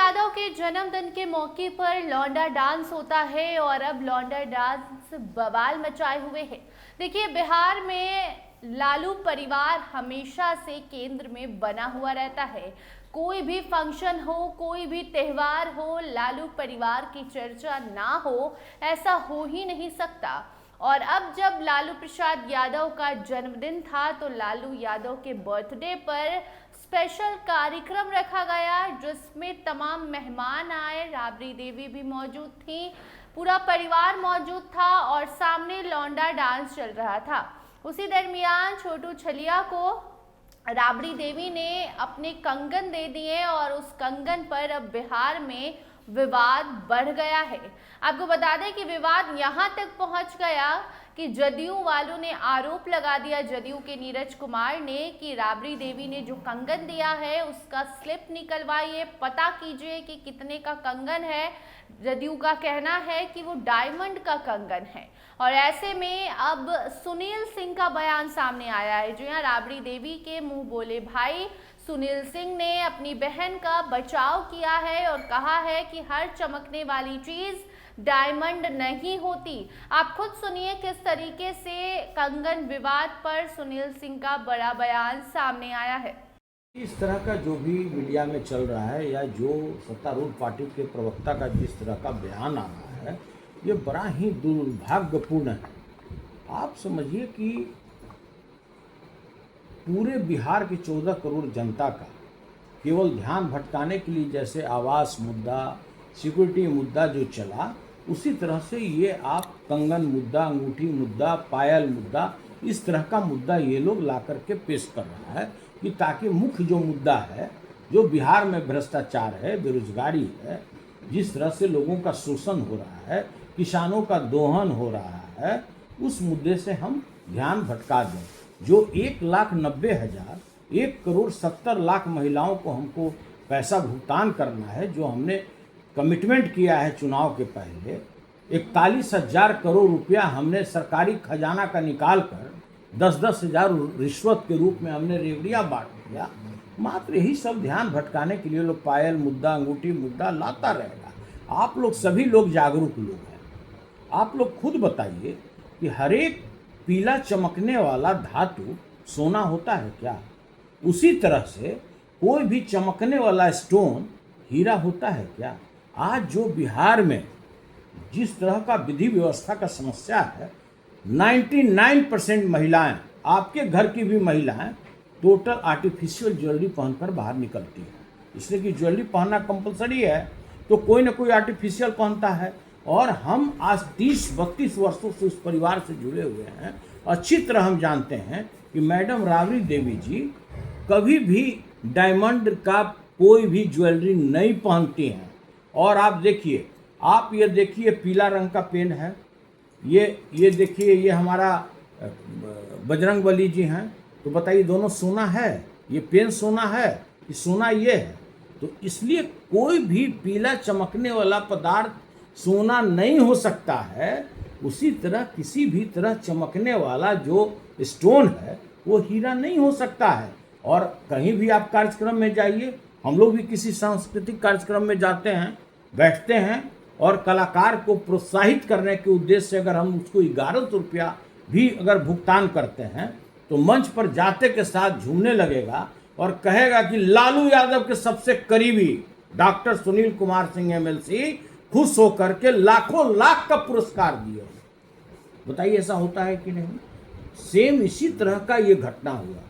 यादव के जन्मदिन के मौके पर लौंडा डांस होता है और अब लौंडा डांस बवाल मचाए हुए है। देखिए, बिहार में लालू परिवार हमेशा से केंद्र में बना हुआ रहता है। कोई भी फंक्शन हो, कोई भी त्योहार हो, लालू परिवार की चर्चा ना हो, ऐसा हो ही नहीं सकता। और अब जब लालू प्रसाद यादव का जन्मदिन था तो लालू यादव के बर्थडे पर स्पेशल कार्यक्रम रखा गया, जिसमें तमाम मेहमान आए। राबड़ी देवी भी मौजूद थी, पूरा परिवार मौजूद था और सामने लौंडा डांस चल रहा था। उसी दरमियान छोटू छलिया को राबड़ी देवी ने अपने कंगन दे दिए और उस कंगन पर अब बिहार में विवाद बढ़ गया है। आपको बता दें कि विवाद यहाँ तक पहुँच गया कि जदयू वालों ने आरोप लगा दिया, जदयू के नीरज कुमार ने, कि राबड़ी देवी ने जो कंगन दिया है उसका स्लिप निकलवाइए, पता कीजिए कि कितने का कंगन है। जदयू का कहना है कि वो डायमंड का कंगन है। और ऐसे में अब सुनील सिंह का बयान सामने आया है। जो यहाँ राबड़ी देवी के मुंह बोले भाई सुनील सिंह ने अपनी बहन का बचाव किया है और कहा है कि हर चमकने वाली चीज डायमंड नहीं होती। आप खुद सुनिए किस तरीके से कंगन विवाद पर सुनील सिंह का बड़ा बयान सामने आया है। इस तरह का जो भी मीडिया में चल रहा है या जो सत्तारूढ़ पार्टी के प्रवक्ता का जिस तरह का बयान आ रहा है, ये बड़ा ही दुर्भाग्यपूर्ण है। आप समझिए कि पूरे बिहार की 14 करोड़ जनता का केवल ध्यान भटकाने के लिए जैसे आवास मुद्दा, सिक्योरिटी मुद्दा जो चला, उसी तरह से ये आप कंगन मुद्दा, अंगूठी मुद्दा, पायल मुद्दा, इस तरह का मुद्दा ये लोग ला करके पेश कर रहा है कि ताकि मुख्य जो मुद्दा है, जो बिहार में भ्रष्टाचार है, बेरोजगारी है, जिस तरह से लोगों का शोषण हो रहा है, किसानों का दोहन हो रहा है, उस मुद्दे से हम ध्यान भटका दें। जो 1,90,000 1,70,00,000 महिलाओं को हमको पैसा भुगतान करना है, जो हमने कमिटमेंट किया है चुनाव के पहले, 41,000 करोड़ रुपया हमने सरकारी खजाना का निकाल कर 10-10 हज़ार रिश्वत के रूप में हमने रेवड़ियाँ बांट दिया। मात्र यही सब ध्यान भटकाने के लिए लोग पायल मुद्दा, अंगूठी मुद्दा लाता रहेगा। आप लोग सभी लोग जागरूक लोग हैं। आप लोग खुद बताइए कि हर एक पीला चमकने वाला धातु सोना होता है क्या? उसी तरह से कोई भी चमकने वाला स्टोन हीरा होता है क्या? आज जो बिहार में जिस तरह का विधि व्यवस्था का समस्या है, 99% महिलाएं, आपके घर की भी महिलाएं टोटल आर्टिफिशियल ज्वेलरी पहनकर बाहर निकलती हैं। इसलिए कि ज्वेलरी पहनना कंपलसरी है, तो कोई ना कोई आर्टिफिशियल पहनता है। और हम आज 30-32 वर्षों से उस परिवार से जुड़े हुए हैं। अच्छी तरह हम जानते हैं कि मैडम राबड़ी देवी जी कभी भी डायमंड का कोई भी ज्वेलरी नहीं पहनती हैं। और आप देखिए, आप ये देखिए पीला रंग का पेन है, ये देखिए, ये हमारा बजरंगबली जी हैं। तो बताइए दोनों सोना है? ये पेन सोना है कि सोना ये है? तो इसलिए कोई भी पीला चमकने वाला पदार्थ सोना नहीं हो सकता है। उसी तरह किसी भी तरह चमकने वाला जो स्टोन है वो हीरा नहीं हो सकता है। और कहीं भी आप कार्यक्रम में जाइए, हम लोग भी किसी सांस्कृतिक कार्यक्रम में जाते हैं, बैठते हैं, और कलाकार को प्रोत्साहित करने के उद्देश्य से अगर हम उसको 1100 रुपया भी अगर भुगतान करते हैं, तो मंच पर जाते के साथ झूमने लगेगा और कहेगा कि लालू यादव के सबसे करीबी डॉक्टर सुनील कुमार सिंह एमएलसी खुश होकर के लाखों लाख का पुरस्कार दिए। बताइए ऐसा होता है कि नहीं? सेम इसी तरह का ये घटना हुआ।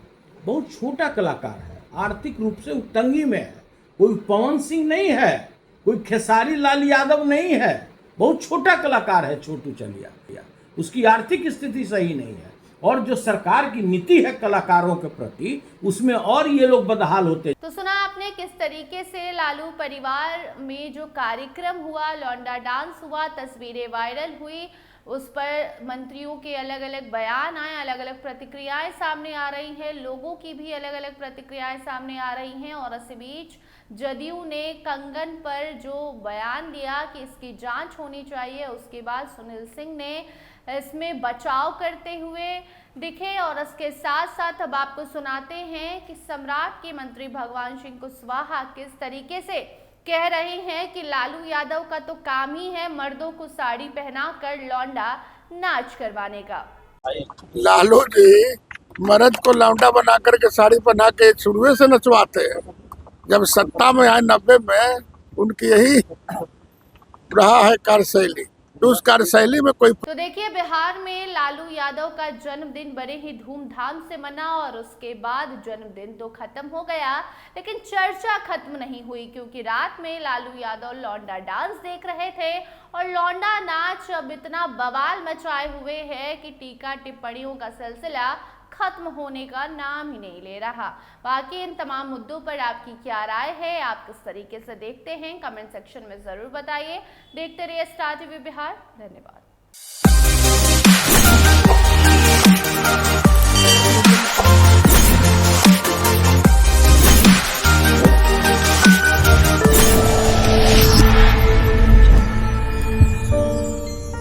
बहुत छोटा कलाकार है, आर्थिक रूप से तंगी में है, कोई पवन सिंह नहीं है, कोई खेसारी लाल यादव नहीं है, बहुत छोटा कलाकार है छोटू छलिया। उसकी आर्थिक स्थिति सही नहीं है, और जो सरकार की नीति है कलाकारों के प्रति, उसमें और ये लोग बदहाल होते। तो सुना आपने किस तरीके से लालू परिवार में जो कार्यक्रम हुआ, लौंडा डांस हुआ, तस्वीरें वायरल हुई, उस पर मंत्रियों के अलग अलग बयान आए, अलग अलग प्रतिक्रियाएं सामने आ रही हैं, लोगों की भी अलग अलग प्रतिक्रियाएं सामने आ रही हैं। और इसी बीच जदयू ने कंगन पर जो बयान दिया कि इसकी जांच होनी चाहिए, उसके बाद सुनील सिंह ने इसमें बचाव करते हुए दिखे। और इसके साथ साथ अब आपको सुनाते हैं कि सम्राट के मंत्री भगवान सिंह कुशवाहा किस तरीके से कह रहे हैं कि लालू यादव का तो काम ही है मर्दों को साड़ी पहनाकर लौंडा नाच करवाने का। लालू जी मर्द को लौंडा बना करके साड़ी पहना के शुरू से नचवाते हैं। जब सत्ता में आए 90 में उनकी यही रहा है कार्यशैली, तो उस कार्यशैली में कोई। तो देखिए बिहार में लालू यादव का जन्मदिन बड़े ही धूमधाम से मना और उसके बाद जन्मदिन तो खत्म हो गया, लेकिन चर्चा खत्म नहीं हुई क्योंकि रात में लालू यादव लौंडा डांस देख रहे थे और लौंडा नाच अब इतना बवाल मचाए हुए है कि टीका टिप्पणियों का सिलसिला खत्म होने का नाम ही नहीं ले रहा। बाकी इन तमाम मुद्दों पर आपकी क्या राय है, आप किस तरीके से देखते हैं, कमेंट सेक्शन में जरूर बताइए। देखते रहिए स्टार टीवी बिहार। धन्यवाद।